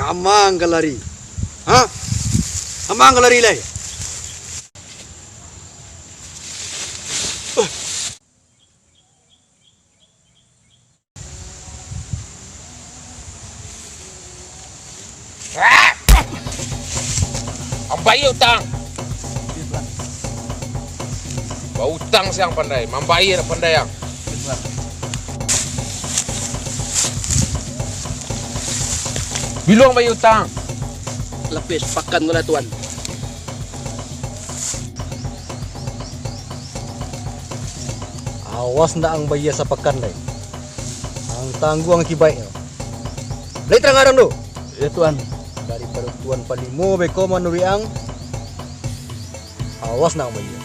Kamang galari. Ha? Kamang galari lai. Ang bayi utang. Bau utang siang pandai, mambayar pandai yang. Bilong bayi utang. Lapis pakan lah tuan. Awas ndak ang bayar sa pakan lai. Ang tangguang kibai. Lai terang arang do. Ya tuan. Daripada tuan palimo beko manuri ang. Awas ndak ang bayar.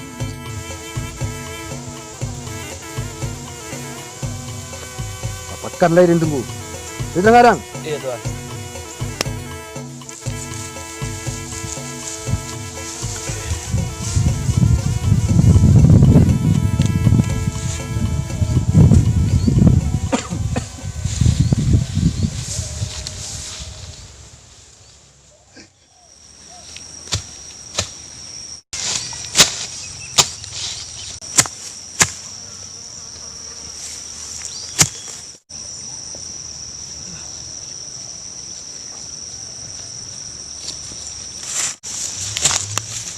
Dapatkan lai din tunggu. Lai terang arang. Iya tuan.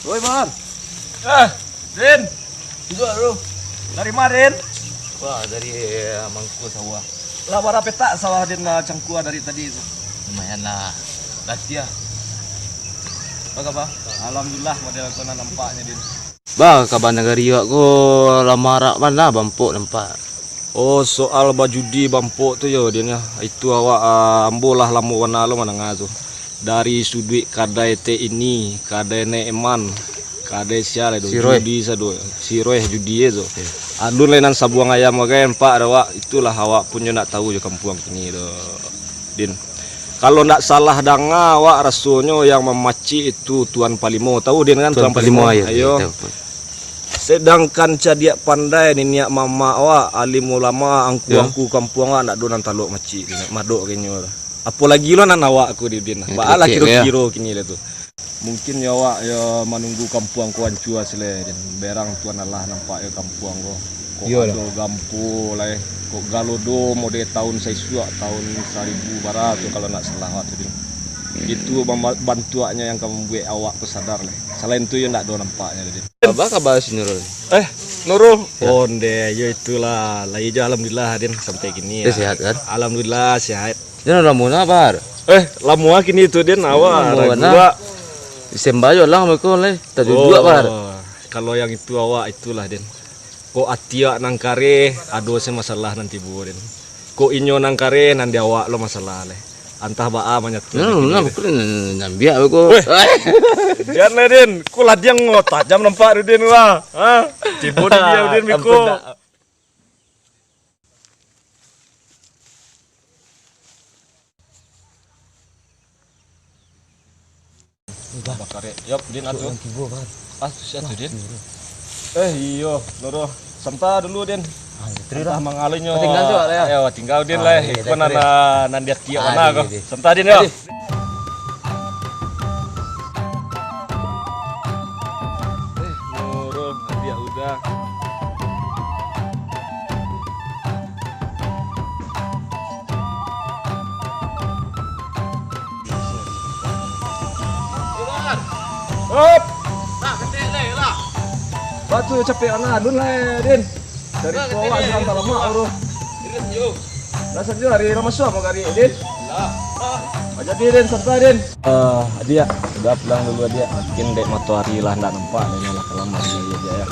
Oi, Mar. Din. Juga bro. Dari mana, Din? Wah, dari Mangku sawah. Lah bara petak sawah Din cangkua dari tadi itu. Lumayan lah. Latihan. Bagaimana? Alhamdulillah model kena nampaknya, Din. Bah, kabar negari aku lamarak mana bampuk nampak. Oh, soal baju di bampuk tu yo Din ya. Itu awak ambolah lamu warna lo mana ngazo. Dari sudut kadai te ini, kadai neeman, kadai sial itu judi sado, siroy judi itu. Adun lainan sabuang ayam magai empat awak itulah awak punya nak tahu je kampung ini do. Din. Kalau nak salah danga awak rasanya yang memaci itu Tuan Palimo. Tahu Din kan Tuan Palimo ayo. Sedangkan cadiak pandai ni niat mama awak alim ulama angku kampung awak nak donan taluk maci madok kenyo. Apalagi lo nan awak aku di Din. Baalah kiro-kiro kini le tu. Mungkin ya awak ya menunggu kampung ku hancur asle Din. Berang tuan Allah nampak ya kampung ko. Kok do gampu lah kok galodo mode tahun saisuak tahun 1000 barat tu kalau nak salah awak tu Din. Itu bantuannya yang kamu buat awak tu sadar le. Selain tu ya nak do nampaknya Din. Apa kabar si Nurul? Nurul. Onde ya itulah. Lai je alhamdulillah Din sampai gini ya. Dia sehat kan? Alhamdulillah sehat. Dia ramuna bar. Lamua kini tu Din awak gua. Sembayo lang mereka le. Tadi dua bar. Kalau yang itu awak itulah Din. Ko atia nang kare ado se masalah nanti bu Din. Ko inyo nang kare nanti awak lo masalah le. Antah baa manyat. Nah, bukan nyambia aku. Jangan Din, ku ladiang ngotak jam nampak Din wah. Ha? Tibo dia Din miko. Bakare. Yap Din atuh. Siatu Din. Iyo, Noro. Samta dulu Din. Entah mengalinyo. Tinggal juga lah ya. Ayo tinggal Din lah. Ikut nan dia tiap mana kok. Samta Din yo. Nurul dia udah. Hop. Tak ketik lai lah. Batu capek anak dun lah Din. Dari bawah sampai lama bro. Iris yo. Rasa dia hari Ramadan mau kari Din. Lah. Jadi Din serta Din. Dia udah pulang dulu dia. Mungkin dek matahari lah ndak nampak dia lah kelamaan dia ya.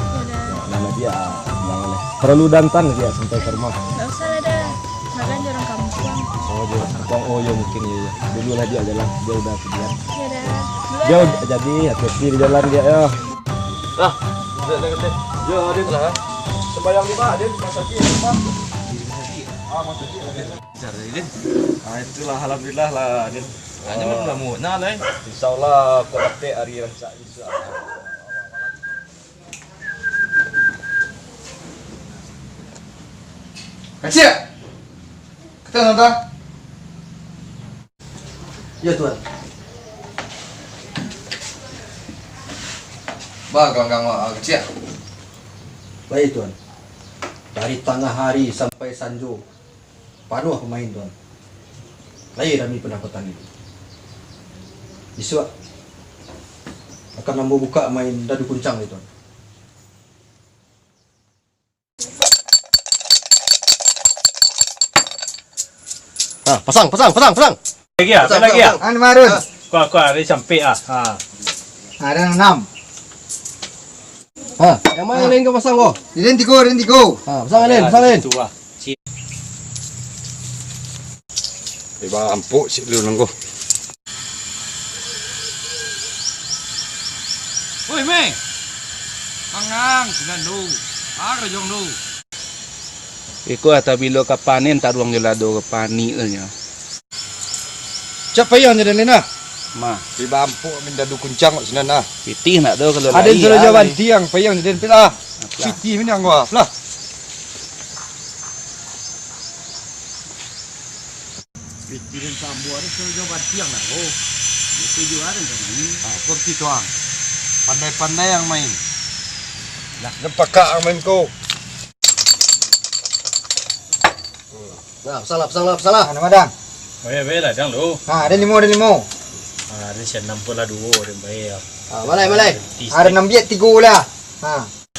Nama dia bilang oleh. Perlu dantan dia sampai ke rumah. Enggak usah lah dah. Saran orang kampung. Oh dia kampung oh ya mungkin ya. Dulu lah dia jalan dia udah kebiar. Ya dah. Dia jadi hati-hati di jalan dia ya. Lah. Ketik. Yo Din lah. Sembayang di mana Din? Masaki rumah. Masaki. Cari Din. Itulah alhamdulillah lah Din. Hanya berlamu. Nah lai. Insyaallah kau dapat hari rancak insyaallah. Kecil. Kita nonton. Ya tuan. Bang, kawan-kawan kecil. Baik tuan. Dari tengah hari sampai sanjo, panuh pemain tuan. Lahir kami pendapatan itu. Esok akan nambah buka main dadu kuncang ni tuan. Pasang. Lagi ah, Pasang, lagi ah. pasang. Marun. Kuah ada sampai ah. Ada 6. Yang mana yang lain kau pasang kau? Rin tigo. Pasang lain. Tu ah. Iba empuk sik dulu nangko. Oi meh. Mangang sudah du. Ara jong du. Iko ata bilo ka panen tak ruang jelado ke pani nya. Siapa yang jadi lena? Ma, Iba empuk minda du kuncang kok senana. pitih nak do kalau Ada yang sudah jawaban tiang, payang jadi pila. Siti ni yang gua. Lah. Pikiran sambu ada sudah jawaban tiang lah. Oh. Itu juga ada kan ini. Seperti tuang. Pandai-pandai yang main. Lah, nepaka yang main kau. Nah, salah. Ana madang. Baik lah jang lu. Ada 5. Ada sian 60 dua orang baik. Malai. Ada 6 biat 3 lah.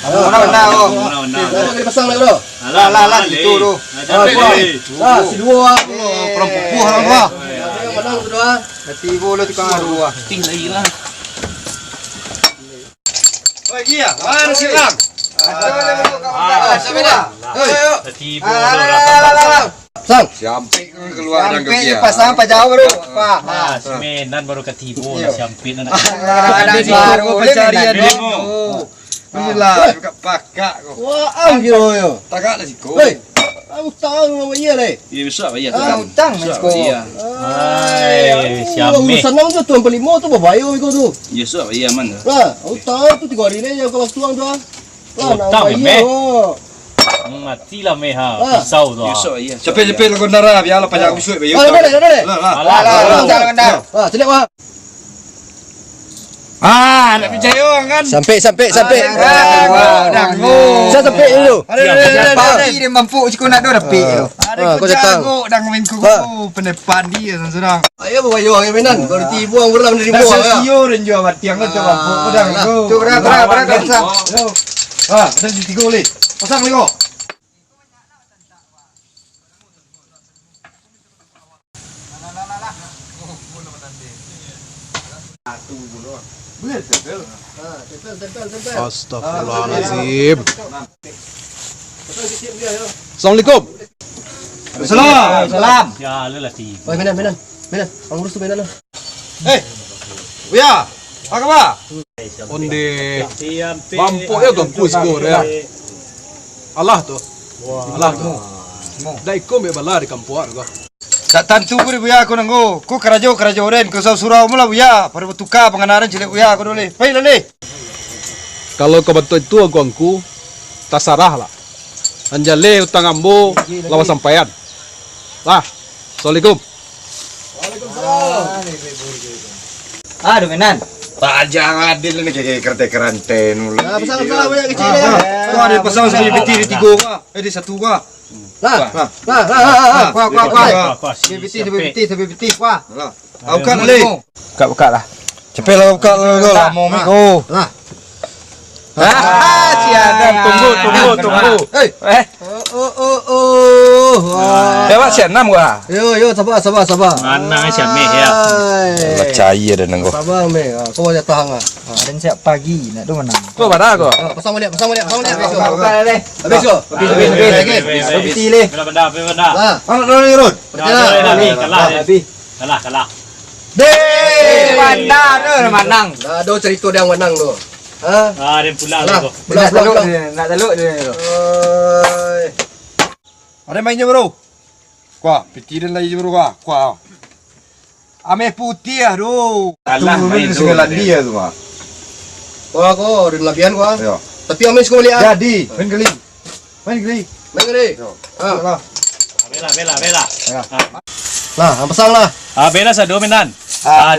Mana oh. Nak kena pasang lagi tu. Lah itu tu. Si dua. Perempuan puh orang tua. Yang menang tu dua. Mati bola tukang adu ah. Pitih lagi lah. Oi, dia. Mana sekarang? Siapa dah? Tadi bola Sang. Siampik keluar dan Sampai ke pasang apa jauh baru. Pak. semenan baru ketipu lah sampit nak. Ada baru pencarian demo. Inilah buka pakak kau. Wah, kira yo. Tagak lah siko. Hei. Utang nama dia le. Ya besar ya. Utang Mesko. Ai, siame. Senang tu tuan pelimo tu babayo iko tu. Ya besar ya mana. Lah, utang tu 3 hari ni yang kau tuang tu. Lah, Utang, nak meh. bayo. Mati lah meha pisau tu. Ya besar ya. Cepet-cepet lagu ndara biarlah panjang busuk bayu. Dah. Alah. Jangan dah. Celak wah. Nak percaya kan? Sampai. Dango. Saya sampai dulu. Pagi dia mampu cikgu nak dah dapat tu. Kau datang. Dang main ku penepan dia sedang. Ayo babayo ang mainan. Kau ditipu ang ulam dari buah. Sio dan jual batiang kan coba mampu pedang tu. Tu berat pasang. Ada di 3 oleh. Pasang lagi kau. Astagfirullahalazim. Assalamualaikum. Salam. Ya lelah ti. Oi mainan. Ang urus tu mainan lah. Buya. Apa khabar? Onde mampu ya tuan kuis gor ya. Allah tu. Dai kom be bala di kampung ko. Tak tentu pun buya aku nanggo. Ku kerajo ren ku surau mula buya. Pada tukar pengenaran jelek buya aku dole. Baik lele. Kalau kau bantu itu aku tasarah lah. Anjale utang ambo lawas sampaian. Lah. Assalamualaikum. Aduh menan. Jangan adil ni kayak kerante nula. Pasang banyak kecil ya. Tu ada pasang sebagai peti di 3 ka. Di 1 ka. Lah. Kuah. Sampai peti. Kuah. Au kan lele. Buka lah. Cepet lah buka lah mau miko. Siadan. Tunggu. Lewat sian 6 gua. Yo, sabar. Mana siame ya. Percaya dah nanggo. Sabar me. Kau aja tahan ah. Dan siap pagi nak tu menang. Kau pada aku? Pasang balik. Buka leh. Habis ko. Peti leh. Benda. Lah. Anak dulu ni Rod. Kalah. Pandang tu menang. Dah ada cerita dia yang menang tu. Ha? Dia pulang Lah. tu. Nak teluk dia tu. Oi. Ada mainnya bro. Kuah, peti dan lagi bro kuah. Ame putih ah do. Kalah main tu. Segala dia tu mah. Wah, kau ada labian kau. Yo. Tapi amis kau balik ah. Jadi, main geli. Main ni. Bela. Lah, pasang lah. Bela sa dominan.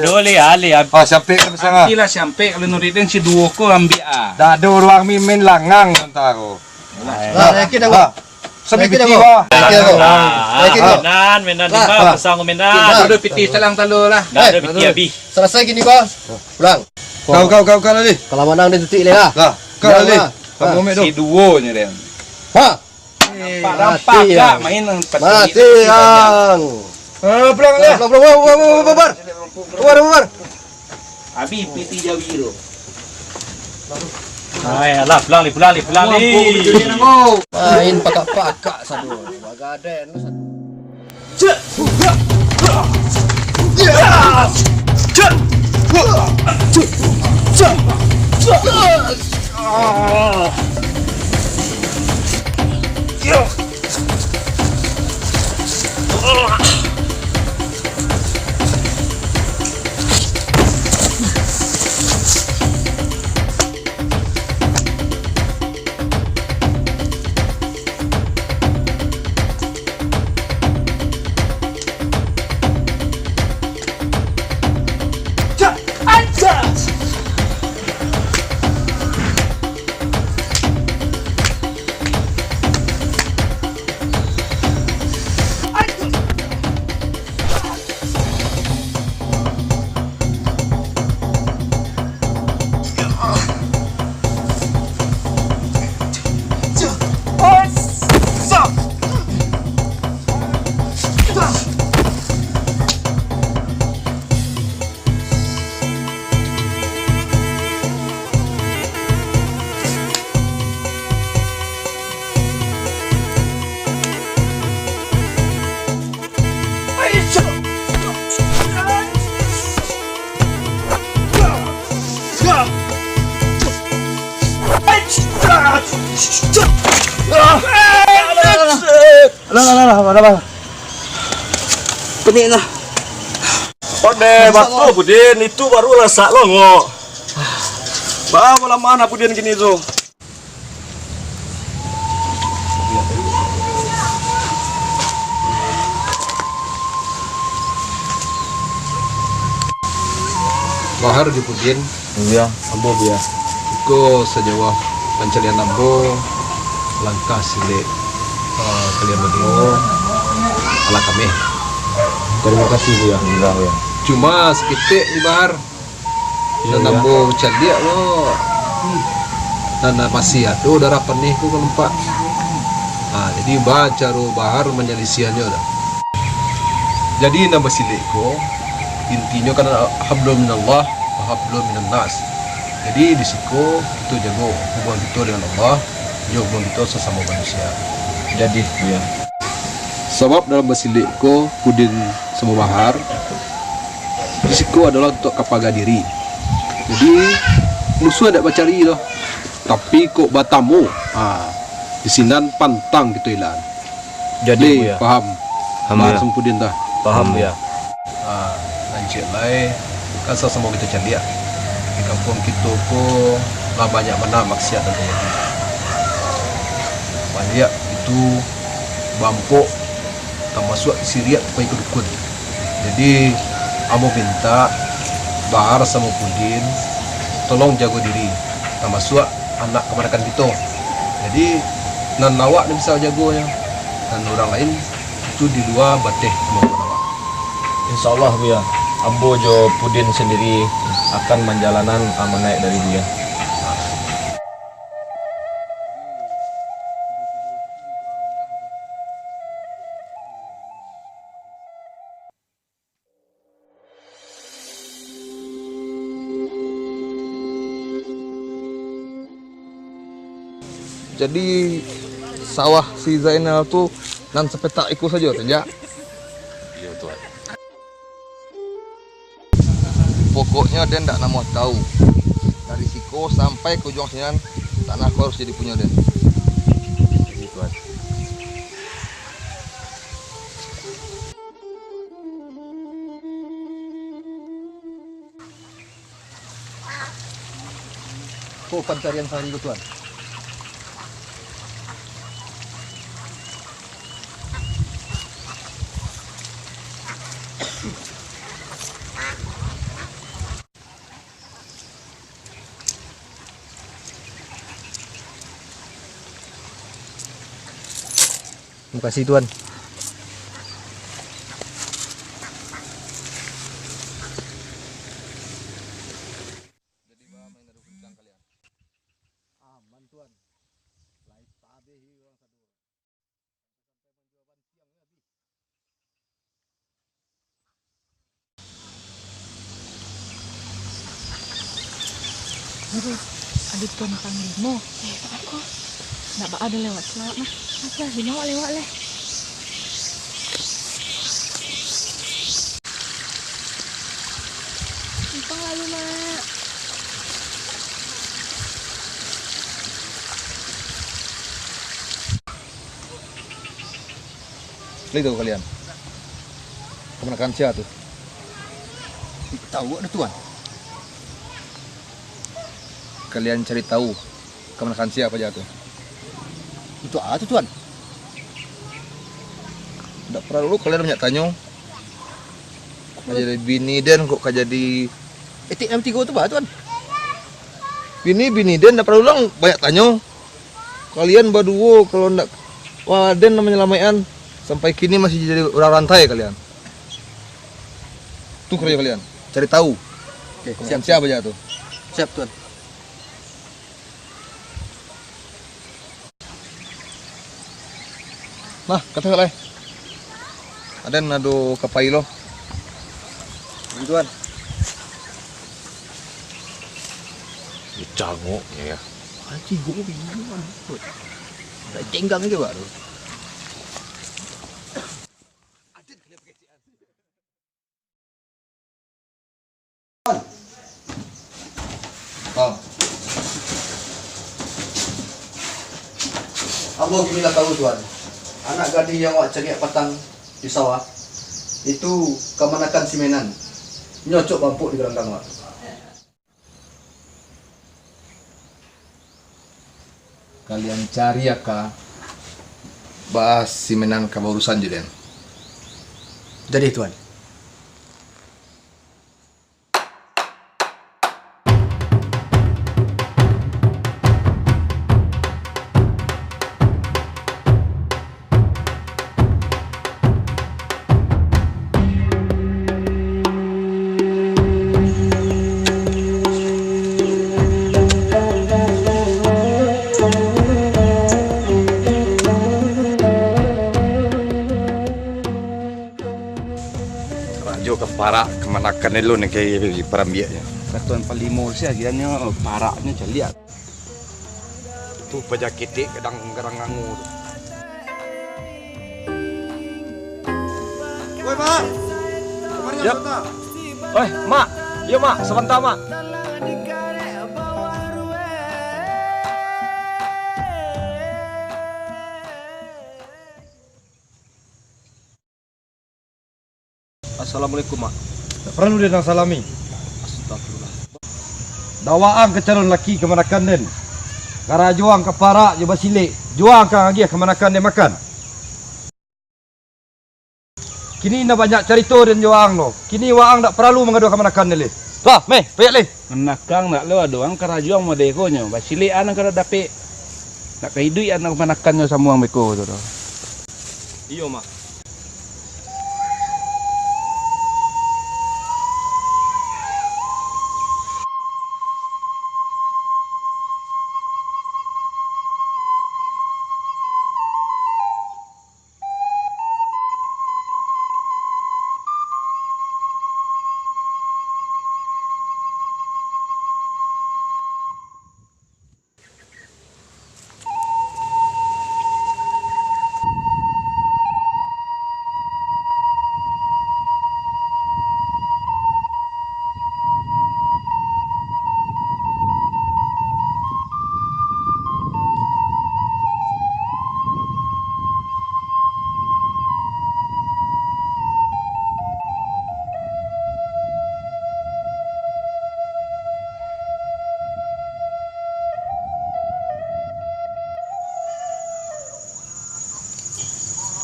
Dole ali. Oh, sampai ke sana. Tila sampai kalau nuridin si duo ko ambil ah. Dah ada ruang mimin langang entah ko. Nah, yakin aku. Sabi Yakin biti ako. wa. Yakin ako. Yakin ako. Menan Lah. lima pasang ko menan. Ada piti talang talo lah. Dah ada biti abi. Selesai gini kau. Pulang. Kau lali. Kalau menang dia tutik le lah. Lah, kau Jangan lali. lah. Kamu mek Si duo nya dia. Ha. Rampak Mati, gak yang. main Mati yang. pulang le. Bubar. Abi piti jawi tu. Hai, alah pulang ni. Main pakak-pakak satu. Bagaden lu satu. Pening lah. Pade batu Budin itu baru lasak lo ngok. Bawa mana Budin gini tu? Bahar di Pudin. Iya, ambo biar. Iko sejauh pencarian ambo langkah silik kalian berdua ala kami. Terima kasih Bu ya. Enggak ya. Cuma sekitik di bahar. Dan ambo cari lo. Dan masih ada darah penih ku kelempak. Nah, jadi baca ro bahar menyelisihannya dah. Jadi nama silikku intinya kan hablum minallah wa hablum minan nas. Jadi di siku itu jago hubungan kita dengan Allah, juga hubungan kita sesama manusia. Jadi ya. Sebab dalam basilikku Pudin sama bahar di siku adalah untuk kapaga diri. Jadi musuh ada bacari loh. Tapi kok batamu di sinan pantang gitu ilan. Jadi Bu ya. Paham. Alhamdulillah. Sama Pudin dah. Paham Bu ya. Lanjut lai kan sama kita cari di kampung kita ko lah banyak mana maksiat dan terjadi. Banyak itu bampok termasuk siriat supaya ikut dukun. Jadi amo minta Bahar sama Pudin tolong jaga diri termasuk anak keponakan kita. Jadi nan awak ni bisa jagonya dan orang lain itu di luar batih kemampuan awak. Insyaallah Bu ya. Ambo jo Pudin sendiri akan menjalanan amanah dari dia. Jadi sawah si Zainal tuh nan sepetak ikut saja saja. Iya tuan. Pokoknya dia ndak nak mau tahu. Dari Siko sampai ke ujung Sinan, tanah kau harus jadi punya dia. Iya tuan. Oh, pencarian sehari itu tuan. Terima kasih tuan. Ada tuan panglima. Aku nak ada lewat selawat mah. Apa dia nak lewat leh. Simpang lalu mak. Lihat tahu kalian. Kemenakan siapa tuh? Tahu ada tuan. Kalian cari tahu kemenakan siapa aja tuh. Itu apa tuh tuan? Tidak perlu kalian banyak tanya. Kok jadi bini den kok jadi Etik 63 tu bah tuan. bini den tidak perlu lang banyak tanya. Kalian berdua kalau ndak waden namanya lamaian sampai kini masih jadi orang rantai kalian. Tuh kerja kalian cari tahu. Oke, Siapa aja tuh. Siap tuan. Nah, kata kalian. Ada nado kapai lo. Tuan. Cangok ya. Anjing gua bingung kan. Dah tenggang aja bah tu. Oh, Ambo gini lah tahu tuan. Anak gadis yang awak cari petang di sawah itu kemanakan simenan. Nyocok bampuk di gelanggang awak. kalian cari ya kak. Bahas simenan kabarusan jadi. Jadi tuan. Para kemanakan dulu nih kayak perambiaknya. Katuan palimo sih akhirnya paraknya celiat. Tuh penyakit kadang ngangu. Woi, Mak. Kemarin Yap. Oi, Mak. Iya, Mak. Sebentar, Mak. Assalamualaikum, Mak. Tak perlu dia nak salami. Astagfirullah. Dakwaan ke calon laki kemanakan den. Kara juang ke parak je basilik. Juang kan lagi kemanakan dia makan. Kini nak banyak cerita dan juang lo. Kini waang tak perlu mengadu kemanakan dia le. Dah, meh, payah le. Menakang nak lo doang karajuang modekonya. Basili anak kada dapet. Nak kahidui anak manakannya samuang beko tu. Iya, Mak.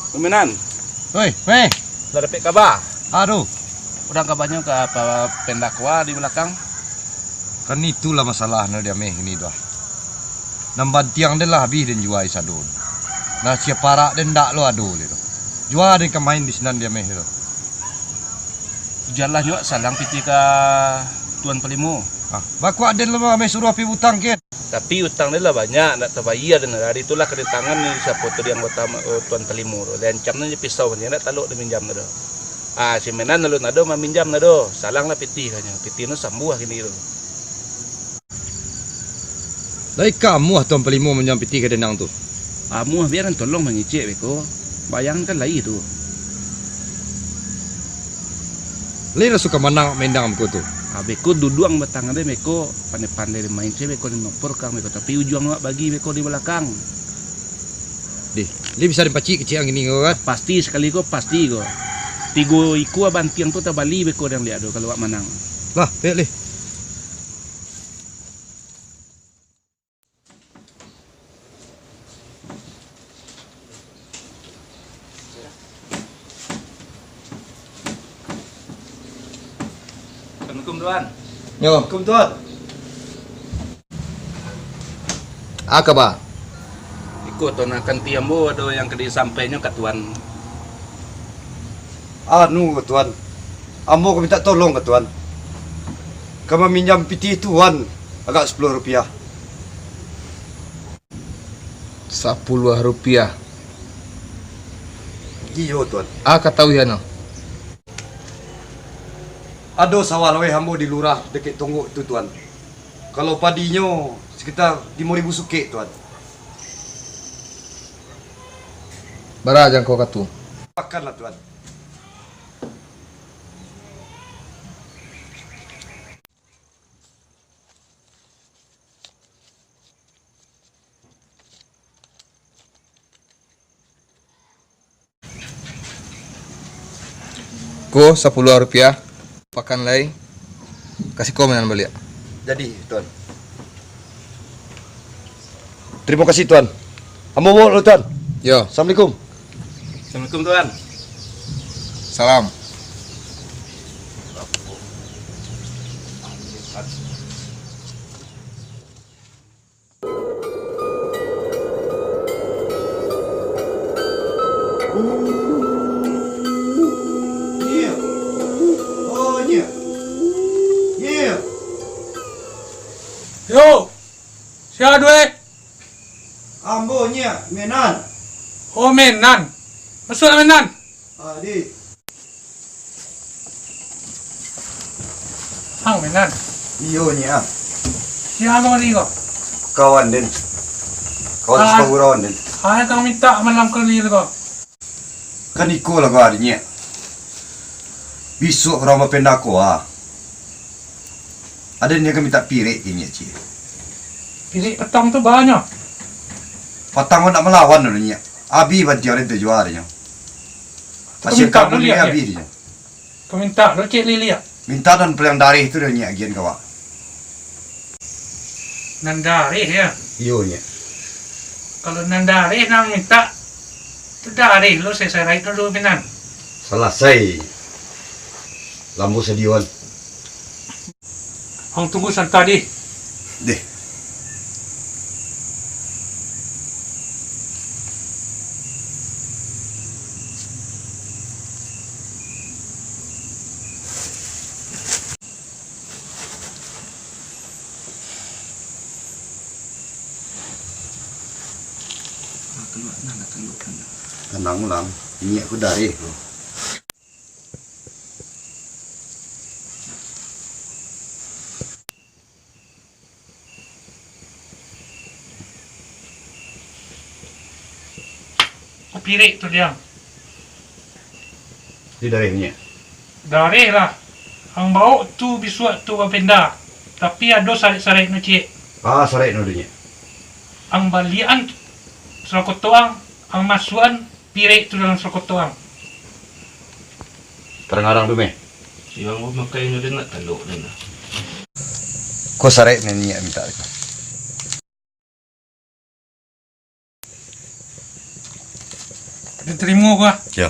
Pemenan, Oi, meh. dah dapat kabar? Aduh, Udah kabarnya ke apa pendakwa di belakang? kan itulah masalahnya dia meh ini dah. Namban tiang dia lah habis dan jual sadun. Nah siapa parak dan ndak lo adu le. Jual ada yang main di senan dia meh lo. Jalan juga salang piti ka Tuan Pelimo. Ah, baku aden lo meh suruh api utang ke. Tapi utang dia lah banyak, nak terbayar dan hari itulah kedatangan ni siapa tu yang anggota Tuan Pelimo tu. Lencam ni pisau ni nak taluk dia minjam tu. Ah, si menan nalun ado meminjam nado. Salang lah piti kanya. Piti no sambuah kini tu. Lai kamu Tuan Pelimo minjam piti ke denang tu. Amu biaran tolong mengicik beko. Bayangkan lagi tu. Lai suka menang mendang aku tu. Beko duduang batang ada beko pandai-pandai dia main beko di nopor kang beko tapi ujung nak bagi beko di belakang. Deh, li bisa dipacik kecil yang gini kau kan? Pasti sekali kau pasti kau. Tigo iku abantiang tu tabali beko yang lihat tu kalau wak menang. Lah, lihat li. Assalamualaikum tuan. Yo, Assalamualaikum tuan. apa ba? Ikut tuan akan tiambo ada yang kena sampainya kat tuan. Anu tuan. Ambo kau minta tolong ke tuan. Kamu minjam piti tuan agak Rp10. 10 rupiah. Iyo tuan. Kata wihan no. Ada sawah lawe hambo di lurah dekat Tonggok tu tuan. Kalau padinya sekitar 5,000 sukik tuan. Bara jang kau katu. Makanlah tuan. Ko 10 rupiah. Pakan lai. Kasih kau menan balik. Jadi tuan. Terima kasih tuan. Ambo bawa dulu tuan. Yo, Assalamualaikum. Assalamualaikum tuan. salam. Yo, siapa dua? Ambo nya menan. Oh menan, masuk menan. Di. Hang menan. Iyo nya. Siapa ni kau? Kawan den. Kawan sepagurawan den. Hai kau minta malam kali kau. Kan iko lah kau adanya. Besok orang mapenda ko Ada ni akan minta pirik ini cik. Pirik petang tu banyak. Patang nak melawan dunia. Abi banti orang tu jual dia. Masih kamu ni abi dia. Kau minta lo cik lilia. Minta dan pelang darih tu dia agian kawa. Nandari ya. Iyo nya. Kalau nandari nang minta tu dari lo saya rai dulu menan. Selesai. Lambu sediwan. Hang tunggu tadi. Deh. Tenang lang, ini aku dari. Pirik tu dia. Di darihnya. Darih lah. Hang bau tu bisuat tu benda. Tapi ada sarik-sarik no cik. Sarik no dunia. Ang balian serokot toang, ang masuan pirik tu dalam serokot toang. Terngarang tu meh. Yang mau makai ni dia nak taluk dia nak. Kau sarik ni minta. Terima gua. Ya.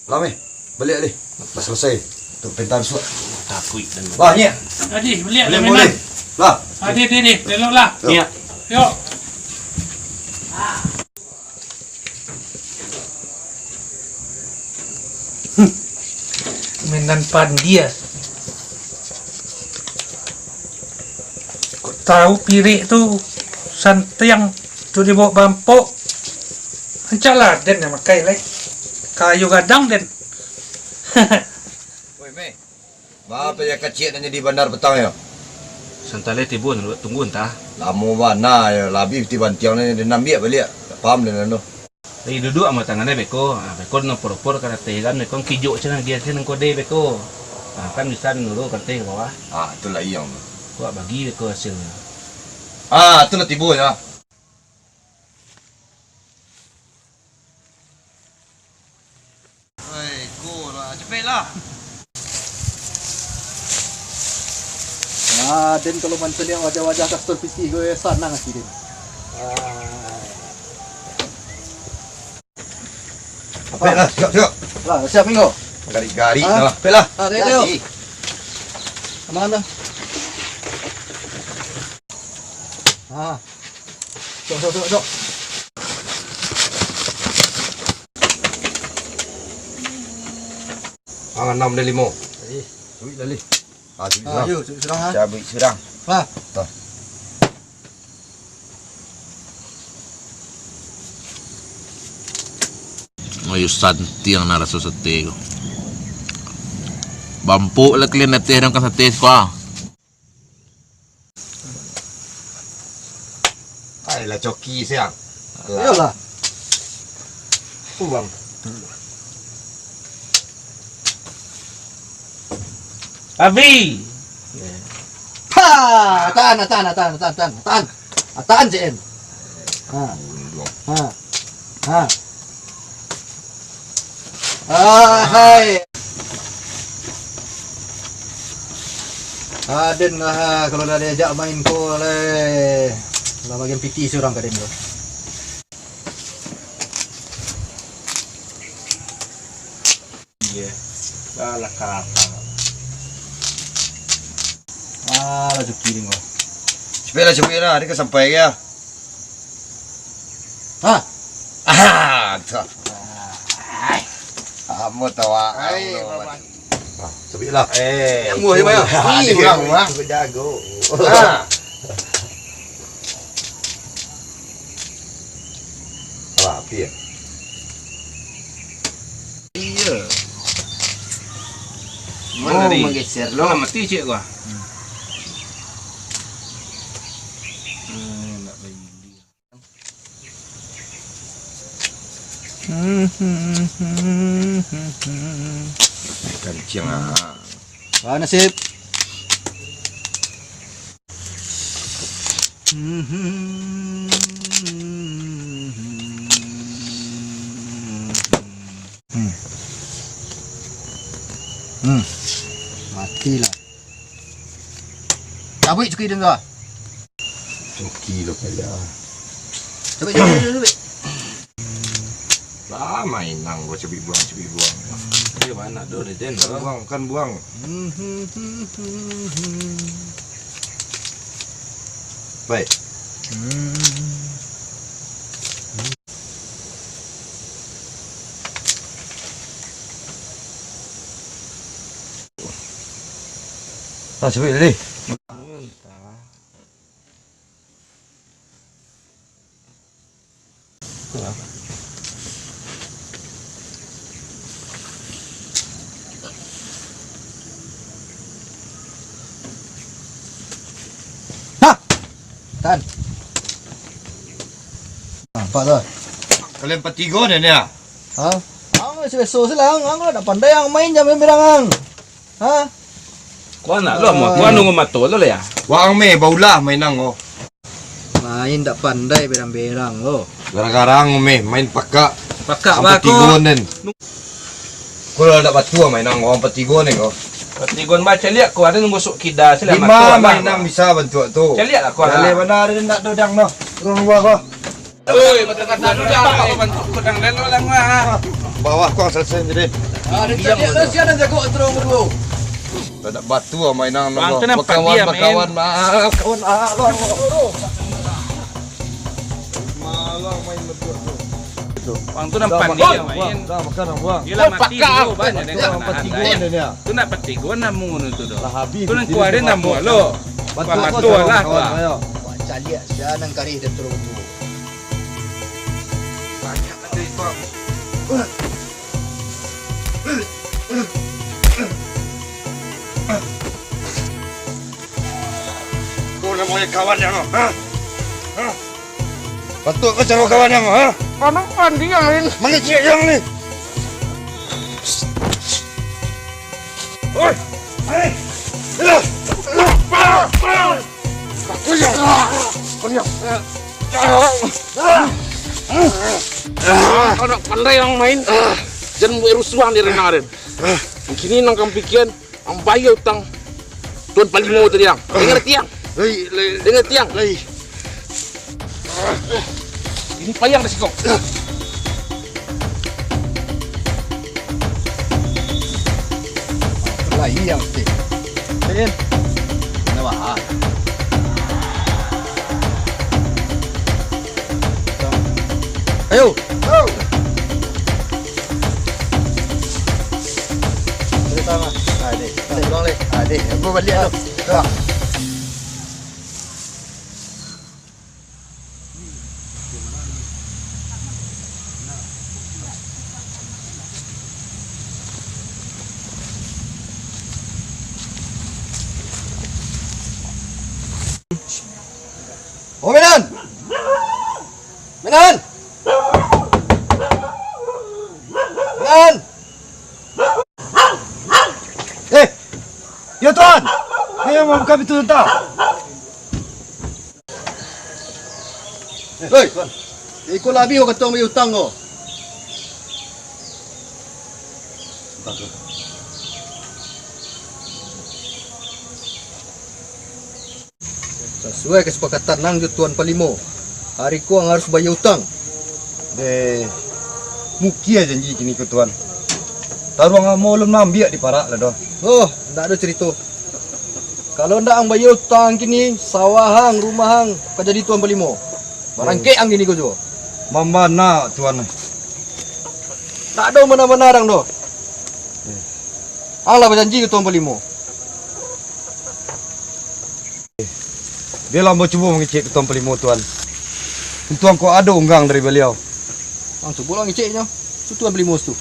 Lama balik deh. Dah selesai. Tu pentan suat. Takut dan. Banyak. Adi, balik Boleh boleh. Lah. Adi, delok lah. Ya. Yuk. mainan pandia. Kau tahu pirik tu santiang tu dibawa bampok. Ancak laden yang makai lek. Kayu gadang den. Woi me. Apa ya kecil nanya di bandar petang ya? Santale tibun tunggu entah. Lama mana ya labi ti bantiang ni dia nambiak balik. Tak faham dia no. Lagi duduk sama tangannya beko. Beko no por karena tegan beko kijo cenah dia cenah kode beko. Kan bisa nuru karte ke bawah. Itulah yang. Gua bagi beko hasilnya. Itulah tibu ya. Oi, go lah, cepatlah. Den kalau mantan yang wajah-wajah kastor piti gue sana ngasih Den. Cepatlah, siap. Lah, siap minggu. Gari-gari lah. Cepatlah. Ayo. Kemana? Cok. Angan 6 dan 5. Duit dali. Ayo, serang ha. cabut serang. Lah. Ngayon santi ang naraso sa teo. Bampu lah kalian natih ng kasate ko. Ay, lah joki siang. Ayolah. Bang. Abi. Tahan JM. Hai. Den lah kalau dah diajak main ko le. Lah bagian PT seorang kaden tu. Iya. Lah kata. Lah joki ni ko. Cepatlah, dia kan sampai ya. Tak. Kamu tawa. Cepatlah. Kamu aja bayar. Ini orang mah. Jago. Apa ya? Iya. Mana tadi? Menggeser Lo nggak mati cik gua. Kencing nasib. Matilah. Cabut cuki dia tu. Cuki lo kaya. Cabut. Lah mainang gua cepi buang. Dia mana do ni den? Kan buang. Baik. Cepat tadi. Tan. Nampak tu. Kalian petigo ni ya? Masih besok selang. Dah pandai yang main jam berangang. Kau nak lo mau? Kau nunggu mato lo ya? Wang me baulah mainang oh. Main tak pandai berang-berang lo. Gara-gara me main pakak. Pakak petigo nen. Kalau ada batu mainang orang petigo ni kau. Petigon baca lihat kau ada nunggu sok kida sila mato. 5 mainang bisa bantu tu. Lihat lah kau. Kali mana ada nak dodang no. Turun bawah kau. Oi, kata-kata dodang kau bantu kudang dan orang mah. Bawah kau selesai jadi. Dia siapa jago terus berdua. Tak ada batu mainang no. Bakawan. Kawan. Malang main berdua tu. tu. Wang tu nampak dia main. Dah makan dah buang. Gila mati dulu banyak dia. Nampak tiga ni dia. Tu nak pati gua namu tu dah. Lah habis. Tu nak kuare namu lo. Bantu lah kawan saya. Wah, caliak jangan kari dan terus tu. Banyak ada bang. Kau nak punya kawan yang ha? Ha? Patut kau cari kawan yang ha? Anak mandi yang lain. Mana cik yang ni? Oi! Hai! Kau nak pandai yang main. Jangan buat rusuhan di renaren. Kini nang kampikian ang bayar utang Tuan Palimo tadi yang. Dengar tiang. Dengar tiang. Ini payang dah sikong. Lain yang mesti. Lain. Kenapa? Ayo. Oh. Cerita mah. Adik, saya ulang leh. Adik, aku balik tu. Dah. Oh, Menan! Menan! Menan! Ya tuan! Saya mau buka pintu entah. Hei, tuan. Ikut labi kau kata ambil hutang kau. Sesuai kesepakatan nang je Tuan Palimo. Hari ku ang harus bayar hutang. Mukia janji kini ke tuan. Taruang mau lem nambiak di parak lah dah. Oh, tak ada cerita. Kalau ndak ang bayar hutang kini, sawahang, rumahang, kau jadi Tuan Palimo. Barangkek ang gini kau jo. Mamana tuan. Tak ada mana-mana orang doh. Ang lah berjanji ke Tuan Palimo. Dia lah mau cuba mengecek ke Tuan Palimo tuan. Tuan kau ada unggang dari beliau. Ang cuba lah ngeceknya. Tu Tuan Palimo tu.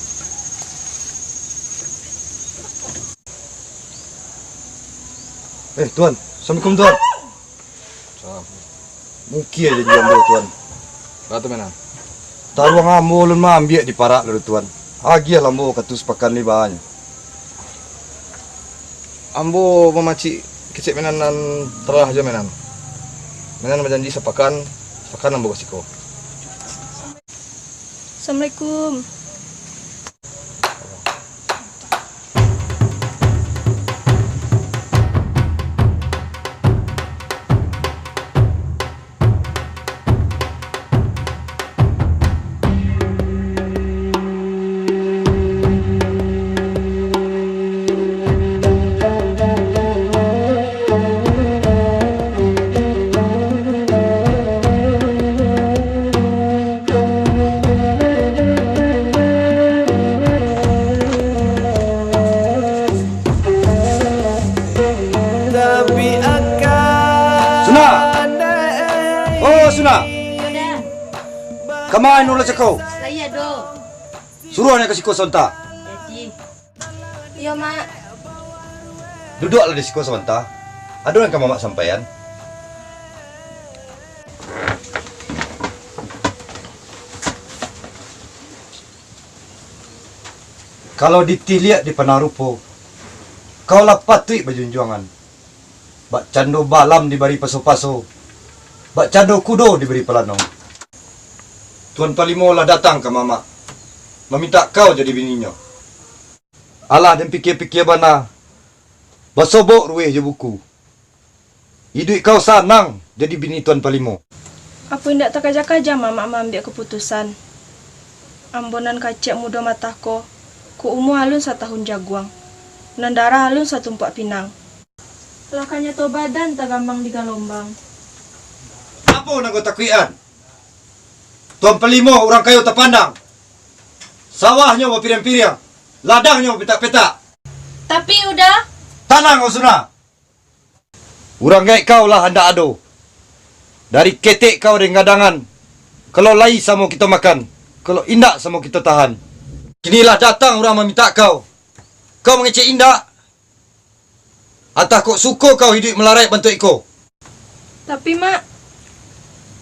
Tuan, Assalamualaikum tuan. Mukia je dia ambil tuan. Kata mana? Taruang ambo lun ma ambil di parak lalu tuan. Agi lambo katus pakan libanya. Ambo memaci kecik menanan telah aja menan. Menan berjanji sepakan ambo kasih kau. Assalamualaikum. Suna. Kamain ulah cakau. Saya do. Suruh nak kasih kau sonta. Jadi. Iya, Mak. Duduklah di siko sonta. Ada yang kamu mak sampaian. Kalau ditiliak di Panarupo, kau lah patui berjunjungan. Bak cando balam diberi paso-paso. Bak cando kudo diberi pelanong. Tuan Palimo lah datang ke mama. Meminta kau jadi bininya. Alah dan pikir-pikir bana. Basobok ruih je buku. Hidup kau sanang jadi bini Tuan Palimo. Apa indak terkaja-kaja mama ambil keputusan. Ambonan kacik muda matahko. Ku umur halun 1 tahun jaguang. Nandara halun 1 empat pinang. Lakanya to badan tak gampang digalombang. Apa nak kau takuian? Tuan Pelimo orang kayu terpandang. Sawahnya mau pirang-pirang. Ladangnya mau petak-petak. Tapi udah. Tanang kau sunah. Orang kayak kau lah hendak ado. Dari ketek kau dengan gadangan. Kalau lai sama kita makan. Kalau indak sama kita tahan. Kinilah datang orang meminta kau. Kau mengecek indak. Atau kau suka kau hidup melarat bantu iko. Tapi mak.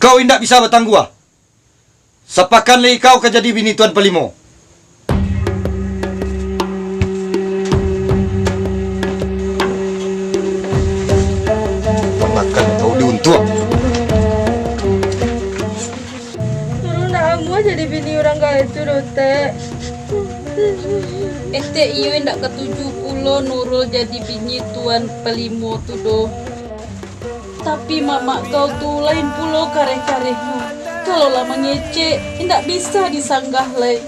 Kau indak bisa bertangguh. Sepakan lagi kau akan jadi bini Tuan Pelimo. Makan kau diuntuk. Turun nak mau jadi bini orang kaya itu dote. Ente iyo ndak ke-70 Nurul jadi bini Tuan Pelimo tu doh. Tapi mama kau tu lain pulo kareh-karehnya. Kalau lama ngece, ndak bisa disanggah leh.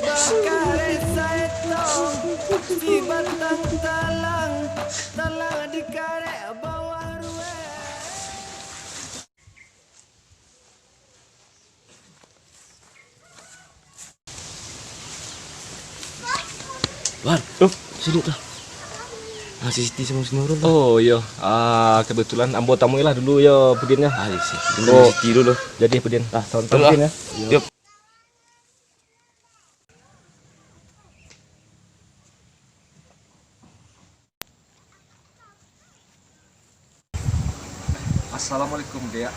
Wan, sini tuh. Masih Siti sama si Nurul. Oh iya, kebetulan ambo tamu lah dulu ya Pudin ya. Sih. Oh, Siti dulu. jadi Pudin. Tonton Betul, Pudin ya. Yuk. Assalamualaikum Dek.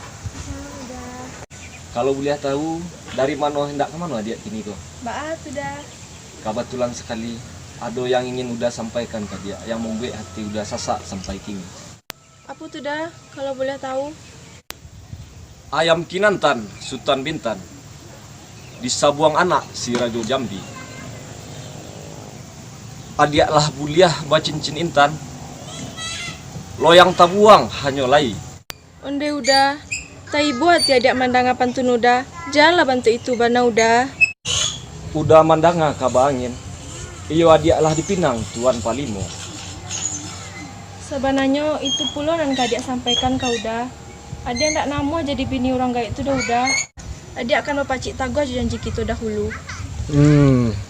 Kalau boleh tahu dari mana hendak ke mana dia kini kok? Mbak sudah. Kebetulan sekali ada yang ingin udah sampaikan ke dia yang membuat hati udah sasak sampai kini. Apa tuh dah? Kalau boleh tahu. Ayam Kinantan, Sultan Bintan. Di Sabuang anak si Rajo Jambi. Adiaklah buliah bacincin intan. Loyang tabuang hanya lai. Onde udah. Tai buat ya adik mandangapan tunuda. Janganlah bantu itu bana udah. Udah mandanga kaba angin. Iyo adiaklah dipinang Tuan Palimo. Sebenarnya itu pula nan kadik sampaikan kau udah. Adik ndak namo jadi bini orang gaib itu dah udah. Adik akan berpacik tagu janji kita dahulu.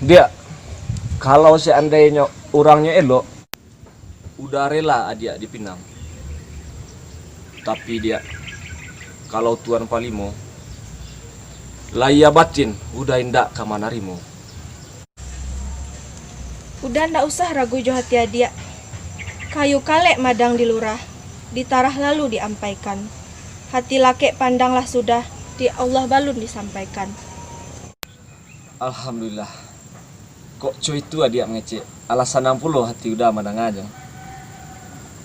Dia kalau seandainya orangnya elok, udah rela adik dipinang. Tapi dia kalau Tuan Palimo, laya batin udah indak kamana rimo. Udah ndak usah ragu jo hati adik. Kayu kalek madang di lurah, ditarah lalu diampaikan. Hati lakek pandanglah sudah, di Allah balun disampaikan. Alhamdulillah. Kok cuy itu adik mengecek. Alasan 60 hati udah madang aja.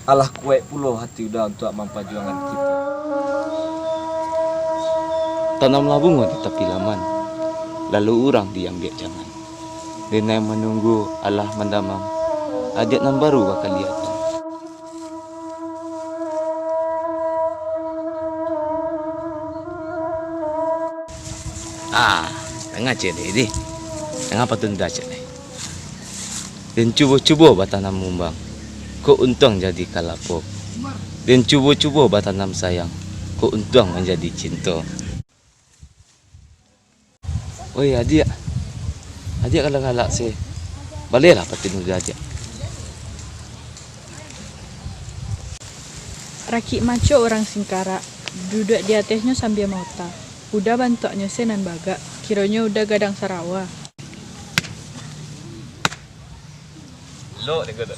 Allah kue pulo hati udah untuk memperjuangkan kita. Tanamlah bunga di tepi laman, lalu orang diambil jangan. Denai menunggu Allah mendamam, adik nan baru bakal lihat. Tengah cek deh, tengah patun dah cek deh. Dan cuba-cuba batanam mumbang, kok untung jadi kalapo. Dan cuba-cuba batanam sayang, kok untung menjadi cinta. Oh iya adik kalau galak sih, baliklah patin udah adik. Raki maco orang Singkara, duduk di atasnya sambil mauta. Udah bantuannya senan baga, kiranya udah gadang Sarawa. Lo deh gede.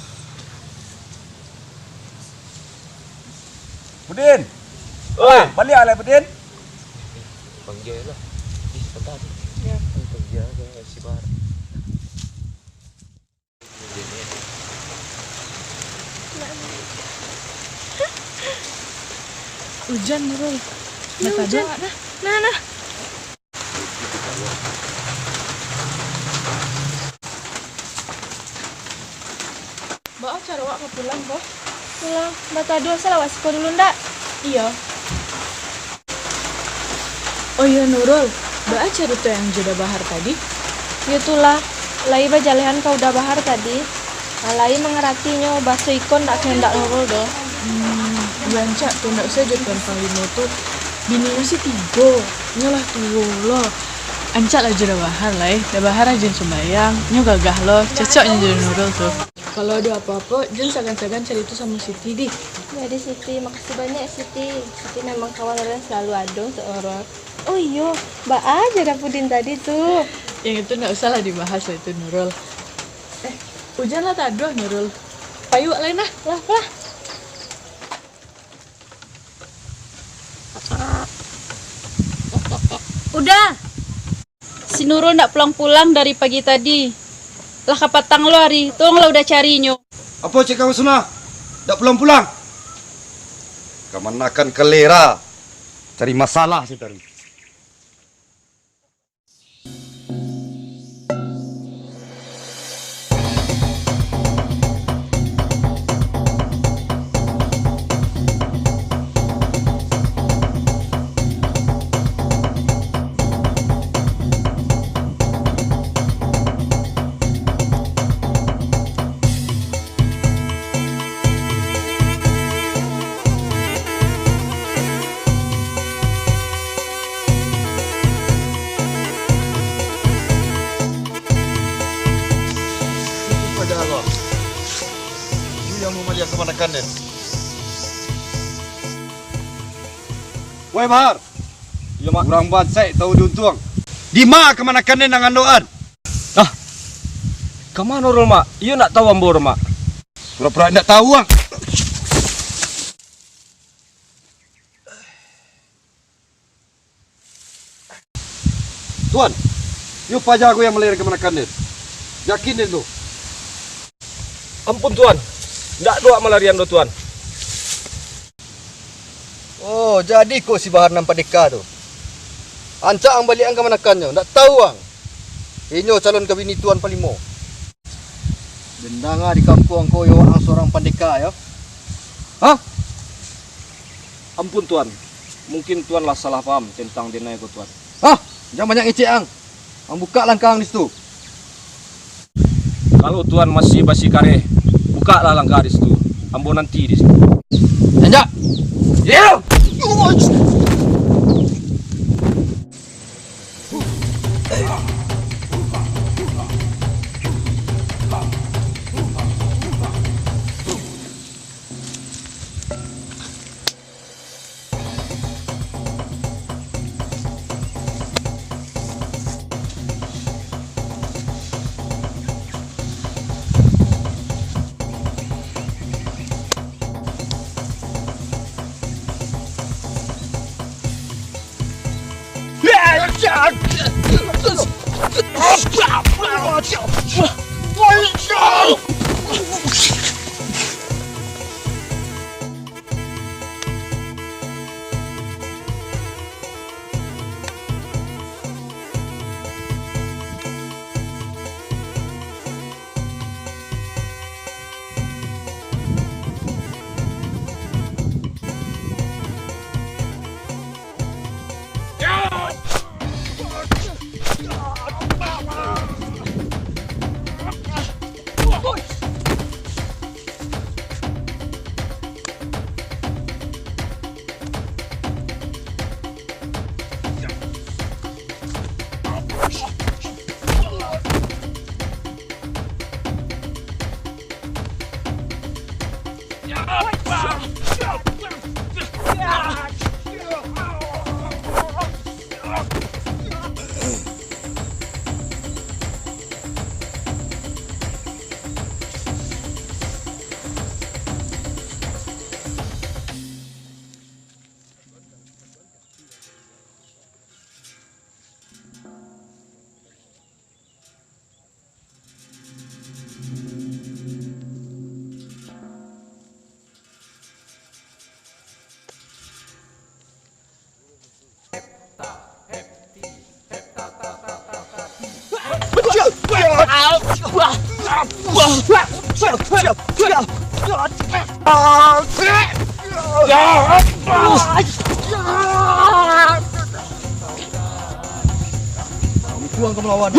Pudin. Oh, balik ala Pudin. Panggil lah. Sebentar. Ya. Panggil ke si Bar. Hujan Nurul. Ya, hujan. Nah. Bawa cara wak pulang, Boh. Pulang. Bata dua salah wasiko dulu ndak? Iya. Oh iya Nurul, bawa cara tuh yang jodoh bahar tadi. Itulah. Lai bajalehan kau udah bahar tadi. Lai mengeratinya baso ikon ndak kendak Nurul doh. Bancak tuh ndak usah Tuan Palimo tuh. Bininya sih 3, nyalah tuh loh. Ancak lah jura bahar lah dah bahar aja sembayang. Nyo gagah lo, cocoknya jadi Nurul tuh. Kalau ada apa-apa, Jun segan-segan cari itu sama Siti di. Jadi Siti, makasih banyak Siti. Siti memang kawan orang selalu ada seorang. Oh iya, Mbak aja dapudin tadi tuh. Yang itu nggak usah lah dibahas lah itu Nurul. Hujan lah taduh Nurul. Payuk lain lah. Lah. Udah. Si Nurul ndak pulang-pulang dari pagi tadi. Lah kapatang lo hari, tolonglah udah carinya. Apa cik kamu semua? Tak pulang-pulang? Kemanakan kelera? Cari masalah sih tadi. Woi Bahar. Ya mak. Kurang bansai tahu diuntung. Di mana kemanakan nang andoan? Kemana Nurul mak? Iya nak tahu ambor mak. Pura-pura ndak tahu ah. Tuan, yuk pajak aku yang melihara kemanakan dia. Yakin dia tu? Ampun tuan. Ndak doa melarian do tuan. Oh, jadi kok si Bahar nampak deka tu. Ancak ang balik ang kemanakannya, ndak tahu ang. Inyo calon ke bini tuan Palimo. Dendanga di kampung ko yo ang seorang pandeka ya. Hah? Ampun tuan. Mungkin tuan lah salah paham tentang denai ko tuan. Jangan banyak ngecek ang. Ang buka langkah di situ. Kalau tuan masih basi kare, buka lah langkah di situ. Ambo nanti di situ. Anjak. Ya. Buang ke melawan.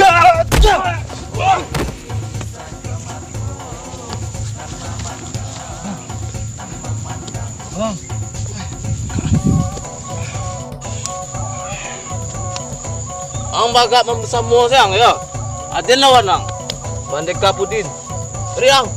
Ang baga memsamu sayang ya. Adin lawan nang. Bandeka Pudin. Riang.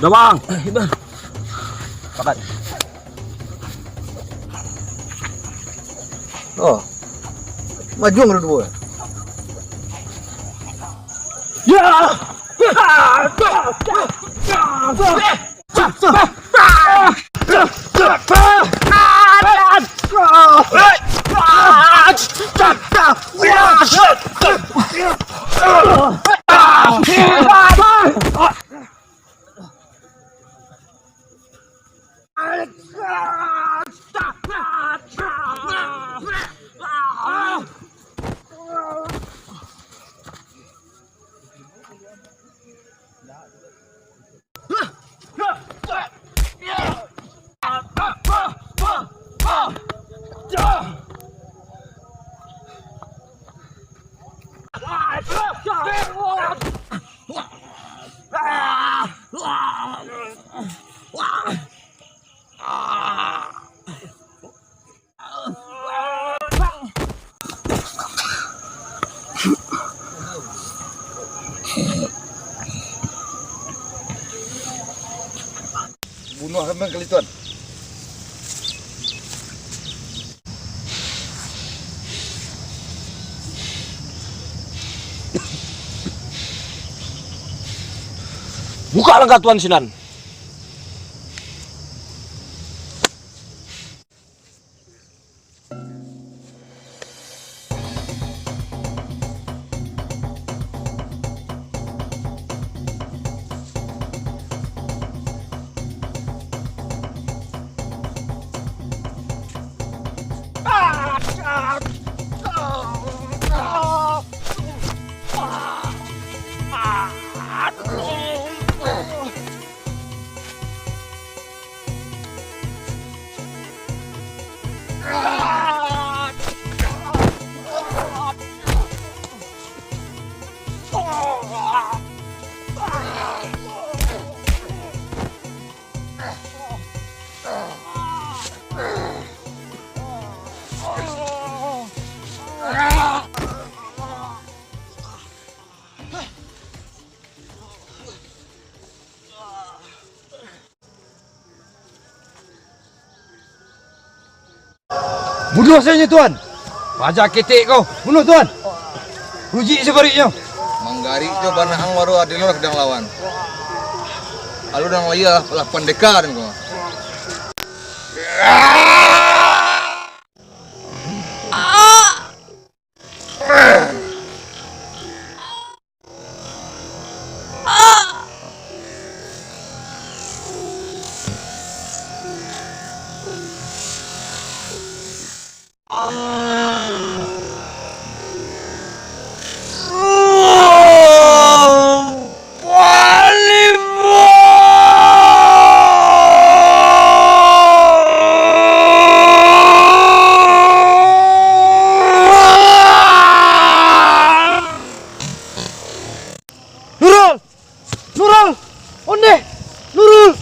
Udah bang. Kapan? Oh, maju nggak dua? Ya. Bunuh kami kali tuan. Buka langkah Tuan Sinan. Bunuh saja tuan. Pajak ketek kau. Bunuh tuan. Uji sebaliknya. Manggari jo banang waru adilor kedang lawan. Alu dang laya lah pendekar kau. Nurul! Onde! Nurul!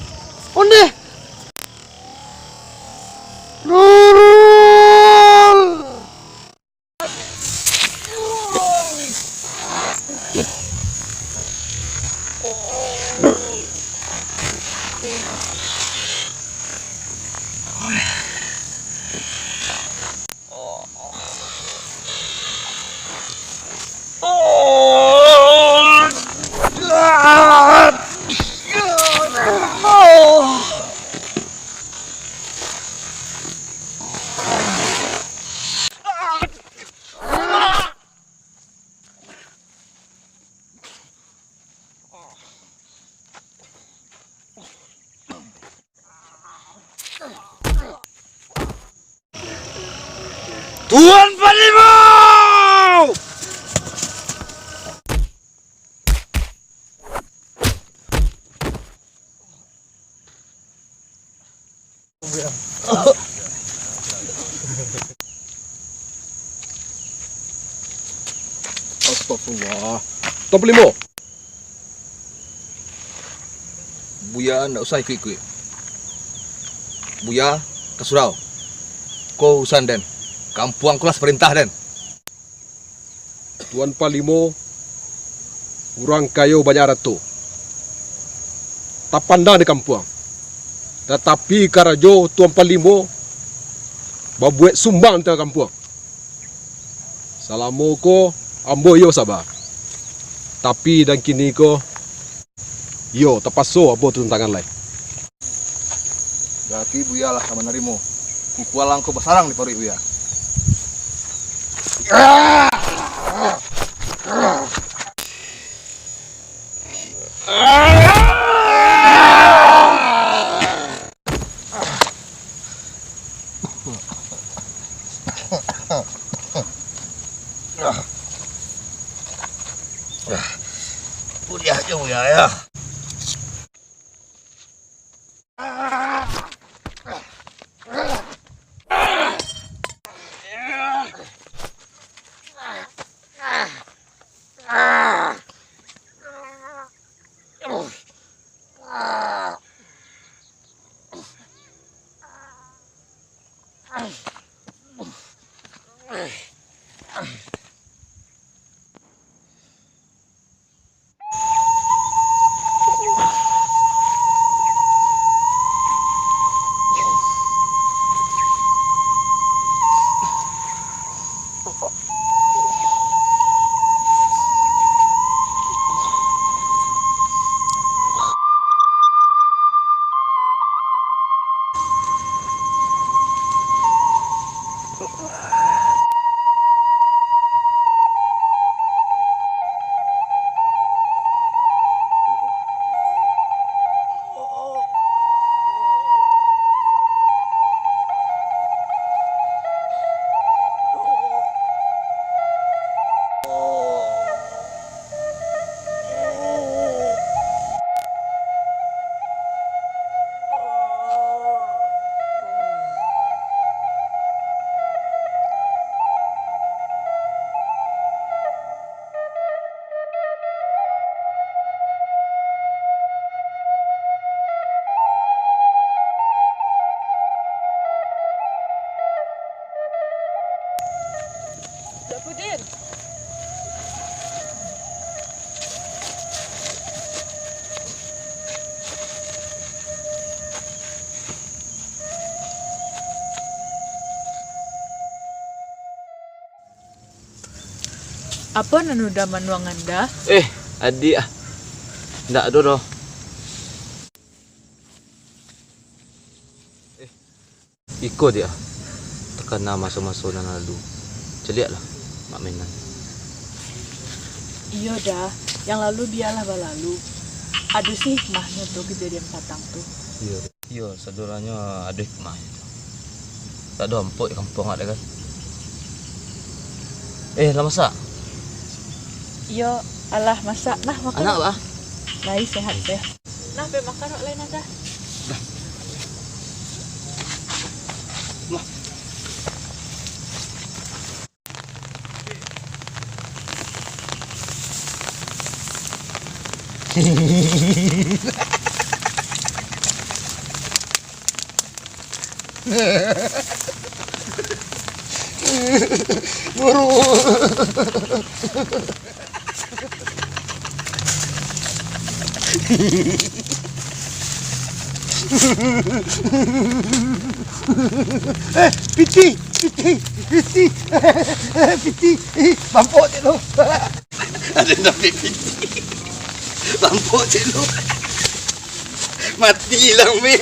Onde! Nurul! Tuan Panlimau! Astagfirullah. Tuan Pelimo. Buya ndak usah ikut-ikut. Buya ke surau. Kau urusan Den. Kampung kelas perintah Den. Tuan Palimo, orang kayu banyak ratu. Tak pandang di kampung. Tetapi karajo Tuan Palimo babuat sumbang di kampung. Salamu ko ambo yo sabar. Tapi dan kini ko yo terpaso abo tuntangan lain. Berarti Buya lah sama nerimo. Kukualang ko basarang di pori Buya. Kuliah aja Buya ya. Apa nanuda manuang anda? Adik ah. Ndak ada dah. Iko dia. Tekan nama masa-masa nan lalu. Celiaklah mak mainan. Iya dah, yang lalu biarlah berlalu. Ada sih hikmahnya tuh kejadian patang tuh. Iya, saudaranya ada hikmah itu. Tak ada empuk di kampung ada kan. Lah masak. Iya, alah masak nah makan. Anak bah. Lai sehat. Nah, pe makan wak lain dah. Buru. Piti. Mampuk je lu. Ada nampak piti. Mampuk je lu. Mati lah, Mek.